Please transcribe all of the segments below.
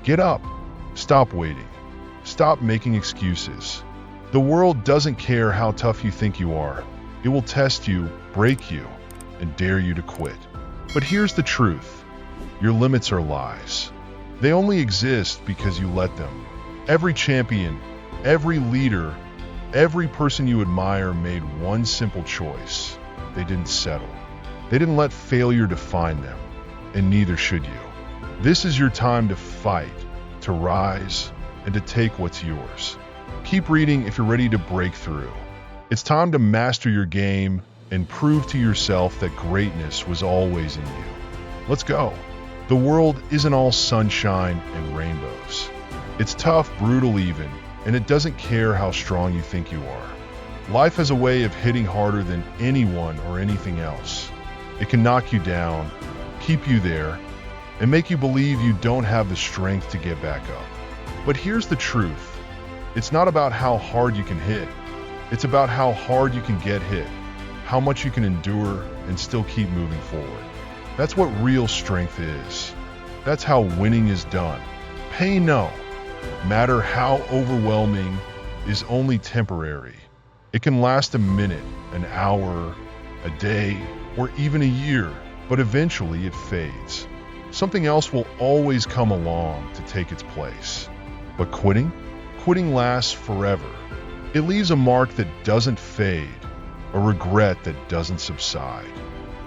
Get up. Stop waiting. Stop making excuses. The world doesn't care how tough you think you are. It will test you, break you, and dare you to quit. But here's the truth. Your limits are lies. They only exist because you let them. Every champion, every leader, every person you admire made one simple choice. They didn't settle. They didn't let failure define them, and neither should you. This is your time to fight, to rise, and to take what's yours. Keep reading if you're ready to break through. It's time to master your game and prove to yourself that greatness was always in you. Let's go. The world isn't all sunshine and rainbows. It's tough, brutal even, and it doesn't care how strong you think you are. Life has a way of hitting harder than anyone or anything else. It can knock you down, keep you there, and make you believe you don't have the strength to get back up. But here's the truth. It's not about how hard you can hit. It's about how hard you can get hit, how much you can endure and still keep moving forward. That's what real strength is. That's how winning is done. Pain, no matter how overwhelming, is only temporary. It can last a minute, an hour, a day, or even a year, but eventually it fades. Something else will always come along to take its place. But quitting? Quitting lasts forever. It leaves a mark that doesn't fade, a regret that doesn't subside.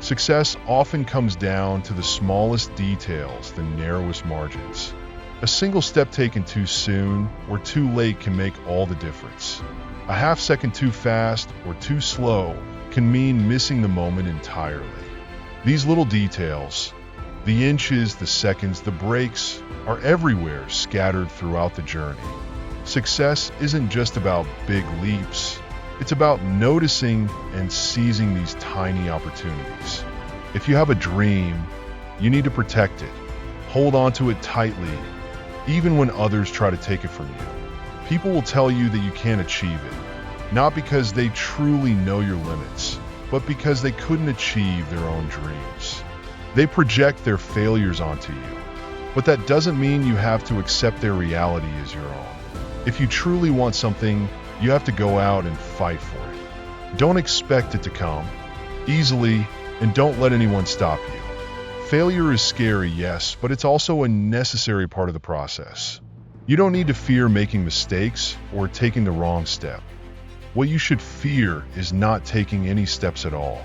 Success often comes down to the smallest details, the narrowest margins. A single step taken too soon or too late can make all the difference. A half second too fast or too slow can mean missing the moment entirely. These little details, the inches, the seconds, the breaks, are everywhere, scattered throughout the journey. Success isn't just about big leaps. It's about noticing and seizing these tiny opportunities. If you have a dream, you need to protect it. Hold on to it tightly, even when others try to take it from you. People will tell you that you can't achieve it, not because they truly know your limits, but because they couldn't achieve their own dreams. They project their failures onto you, but that doesn't mean you have to accept their reality as your own. If you truly want something, you have to go out and fight for it. Don't expect it to come easily, and don't let anyone stop you. Failure is scary, yes, but it's also a necessary part of the process. You don't need to fear making mistakes or taking the wrong step. What you should fear is not taking any steps at all.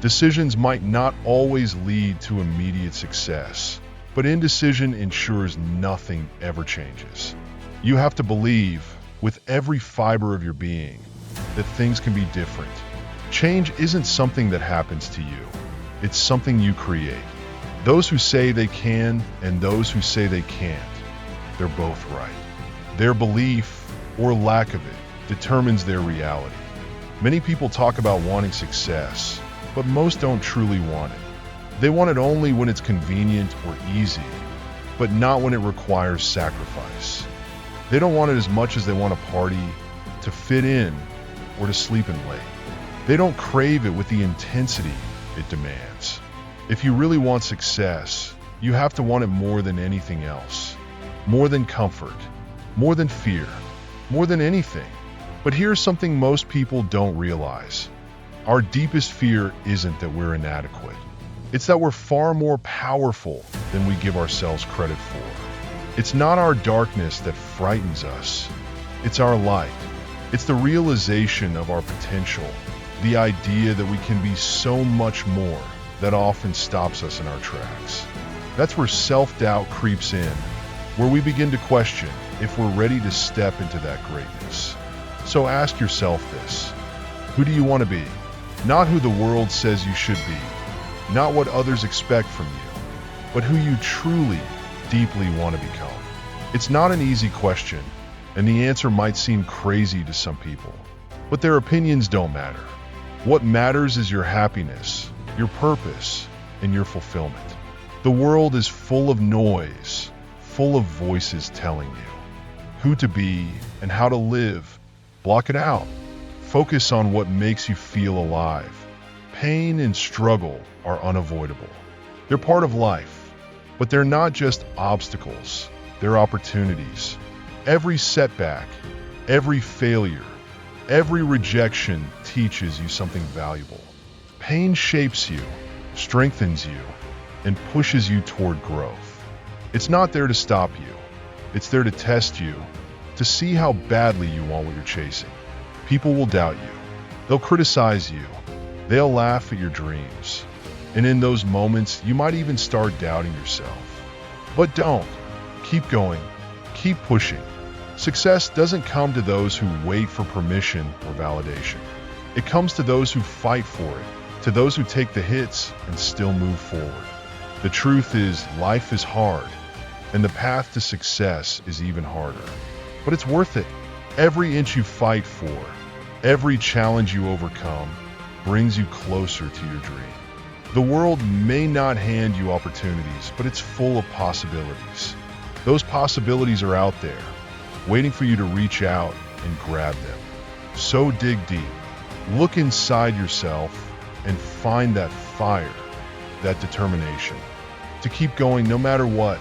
Decisions might not always lead to immediate success, but indecision ensures nothing ever changes. You have to believe, with every fiber of your being, that things can be different. Change isn't something that happens to you. It's something you create. Those who say they can and those who say they can't, they're both right. Their belief, or lack of it, determines their reality. Many people talk about wanting success, but most don't truly want it. They want it only when it's convenient or easy, but not when it requires sacrifice. They don't want it as much as they want a party, to fit in, or to sleep in late. They don't crave it with the intensity it demands. If you really want success, you have to want it more than anything else. More than comfort, more than fear, more than anything. But here's something most people don't realize. Our deepest fear isn't that we're inadequate. It's that we're far more powerful than we give ourselves credit for. It's not our darkness that frightens us. It's our light. It's the realization of our potential, the idea that we can be so much more, that often stops us in our tracks. That's where self-doubt creeps in, where we begin to question if we're ready to step into that greatness. So ask yourself this: who do you want to be? Not who the world says you should be, not what others expect from you, but who you truly, deeply want to become. It's not an easy question, and the answer might seem crazy to some people, but their opinions don't matter. What matters is your happiness, your purpose, and your fulfillment. The world is full of noise, full of voices telling you who to be and how to live. Block it out. Focus on what makes you feel alive. Pain and struggle are unavoidable. They're part of life, but they're not just obstacles. they're opportunities. Every setback, every failure, every rejection teaches you something valuable. Pain shapes you, strengthens you, and pushes you toward growth. It's not there to stop you. It's there to test you, to see how badly you want what you're chasing. People will doubt you. They'll criticize you. They'll laugh at your dreams. And in those moments, you might even start doubting yourself. But don't. Keep going. Keep pushing. Success doesn't come to those who wait for permission or validation. It comes to those who fight for it, to those who take the hits and still move forward. The truth is, life is hard, and the path to success is even harder. But it's worth it. Every inch you fight for, every challenge you overcome, brings you closer to your dream. The world may not hand you opportunities, but it's full of possibilities. Those possibilities are out there, waiting for you to reach out and grab them. So dig deep, look inside yourself, and find that fire, that determination, to keep going no matter what.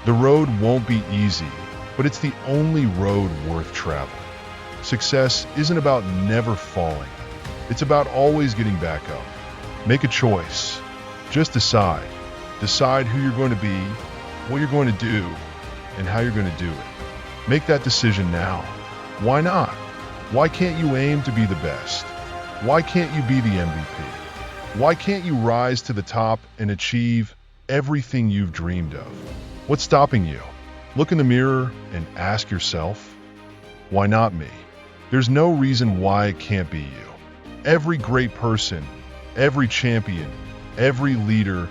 The road won't be easy, but it's the only road worth traveling. Success isn't about never falling. It's about always getting back up. Make a choice. Just decide. Decide who you're going to be, what you're going to do, and how you're going to do it. Make that decision now. Why not? Why can't you aim to be the best? Why can't you be the MVP? Why can't you rise to the top and achieve everything you've dreamed of? What's stopping you? Look in the mirror and ask yourself, why not me? There's no reason why it can't be you. Every great person, every champion, every leader,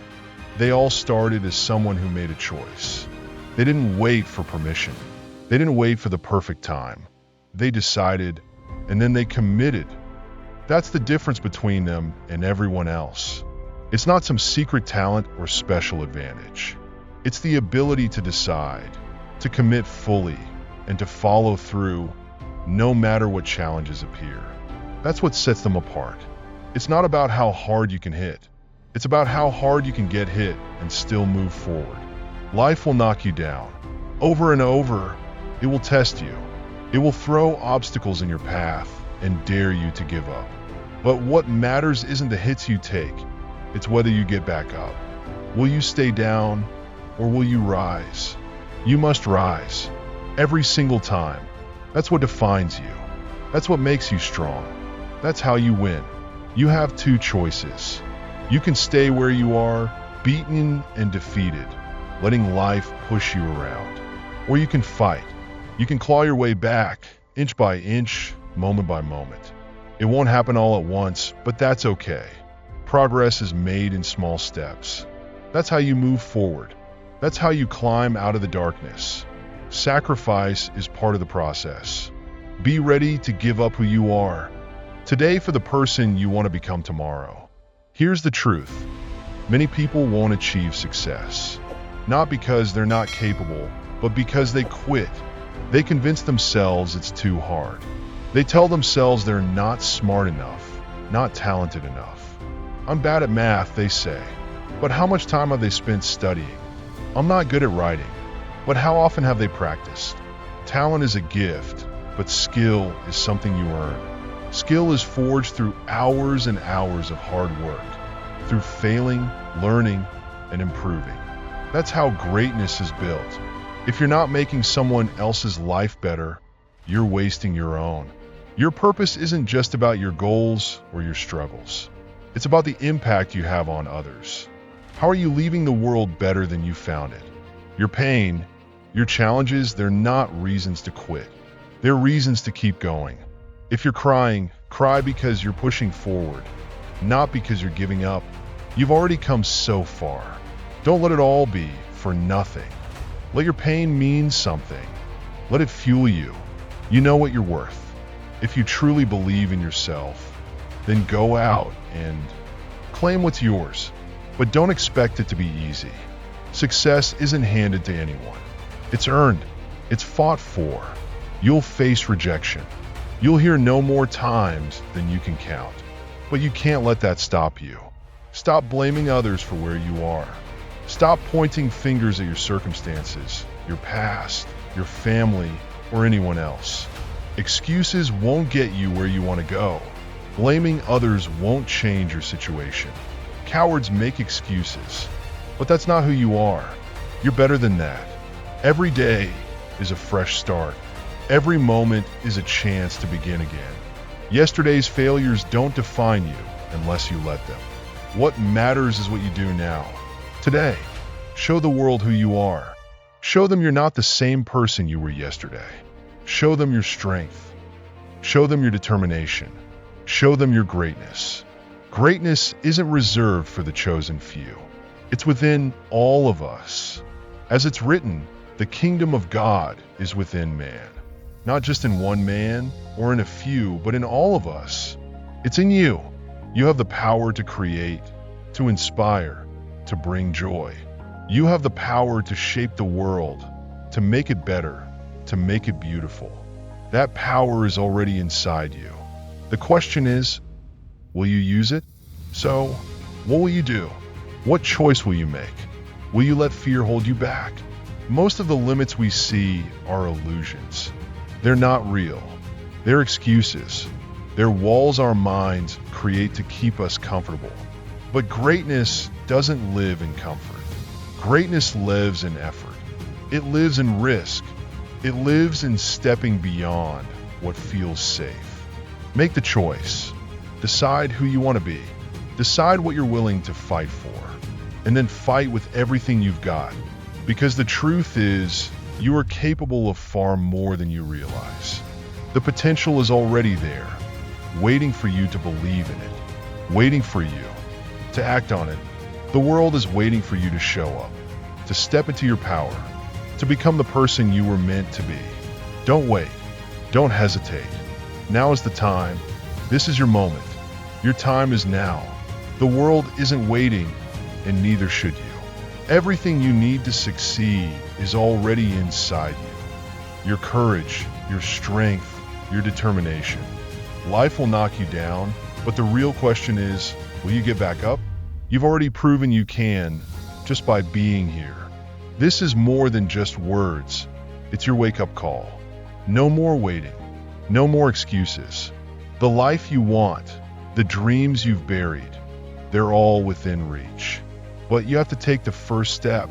they all started as someone who made a choice. They didn't wait for permission. They didn't wait for the perfect time. They decided, and then they committed. That's the difference between them and everyone else. It's not some secret talent or special advantage. It's the ability to decide, to commit fully, and to follow through, no matter what challenges appear. That's what sets them apart. It's not about how hard you can hit. It's about how hard you can get hit and still move forward. Life will knock you down. Over and over, it will test you. It will throw obstacles in your path and dare you to give up. But what matters isn't the hits you take. It's whether you get back up. Will you stay down or will you rise? You must rise. Every single time. That's what defines you. That's what makes you strong. That's how you win. You have two choices. You can stay where you are, beaten and defeated, letting life push you around. Or you can fight. You can claw your way back, inch by inch, moment by moment. It won't happen all at once, but that's okay. Progress is made in small steps. That's how you move forward. That's how you climb out of the darkness. Sacrifice is part of the process. Be ready to give up who you are today for the person you want to become tomorrow. Here's the truth. Many people won't achieve success, not because they're not capable, but because they quit. They convince themselves it's too hard. They tell themselves they're not smart enough, not talented enough. I'm bad at math, they say. But how much time have they spent studying? I'm not good at writing. But how often have they practiced? Talent is a gift, but skill is something you earn. Skill is forged through hours and hours of hard work, through failing, learning, and improving. That's how greatness is built. If you're not making someone else's life better, you're wasting your own. Your purpose isn't just about your goals or your struggles. It's about the impact you have on others. How are you leaving the world better than you found it? Your pain, your challenges, they're not reasons to quit. They're reasons to keep going. If you're crying, cry because you're pushing forward, not because you're giving up. You've already come so far. Don't let it all be for nothing. Let your pain mean something. Let it fuel you. You know what you're worth. If you truly believe in yourself, then go out and claim what's yours. But don't expect it to be easy. Success isn't handed to anyone. It's earned. It's fought for. You'll face rejection. You'll hear no more times than you can count. But you can't let that stop you. Stop blaming others for where you are. Stop pointing fingers at your circumstances. your past, your family, or anyone else. Excuses won't get you where you want to go. Blaming others won't change your situation. Cowards make excuses, but that's not who you are. You're better than that. Every day is a fresh start. Every moment is a chance to begin again. Yesterday's failures don't define you unless you let them. What matters is what you do now. Today, show the world who you are. Show them you're not the same person you were yesterday. Show them your strength. Show them your determination. Show them your greatness. Greatness isn't reserved for the chosen few. It's within all of us. As it's written, the kingdom of God is within man. Not just in one man or in a few, but in all of us. It's in you. You have the power to create, to inspire, to bring joy. You have the power to shape the world, to make it better, to make it beautiful. That power is already inside you. The question is, will you use it? So, what will you do? What choice will you make? Will you let fear hold you back? Most of the limits we see are illusions. They're not real. They're excuses. They're walls our minds create to keep us comfortable. But greatness doesn't live in comfort. Greatness lives in effort. It lives in risk. It lives in stepping beyond what feels safe. Make the choice. Decide who you want to be. Decide what you're willing to fight for. And then fight with everything you've got. Because the truth is, you are capable of far more than you realize. The potential is already there, waiting for you to believe in it, waiting for you to act on it. The world is waiting for you to show up, to step into your power, to become the person you were meant to be. Don't wait. Don't hesitate. Now is the time. This is your moment. Your time is now. The world isn't waiting, and neither should you. Everything you need to succeed is already inside you. Your courage, your strength, your determination. Life will knock you down, but the real question is, will you get back up? You've already proven you can, just by being here. This is more than just words. It's your wake-up call. No more waiting. No more excuses. The life you want, the dreams you've buried, they're all within reach. But you have to take the first step.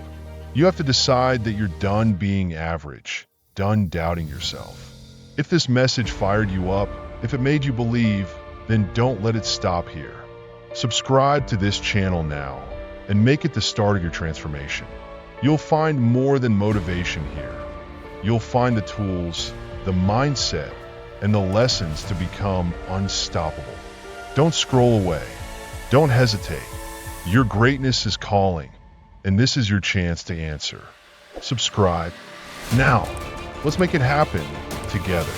You have to decide that you're done being average, done doubting yourself. If this message fired you up, if it made you believe, then don't let it stop here. Subscribe to this channel now and make it the start of your transformation. You'll find more than motivation here. You'll find the tools, the mindset, and the lessons to become unstoppable. Don't scroll away. Don't hesitate. Your greatness is calling, and this is your chance to answer. Subscribe. Now, let's make it happen together.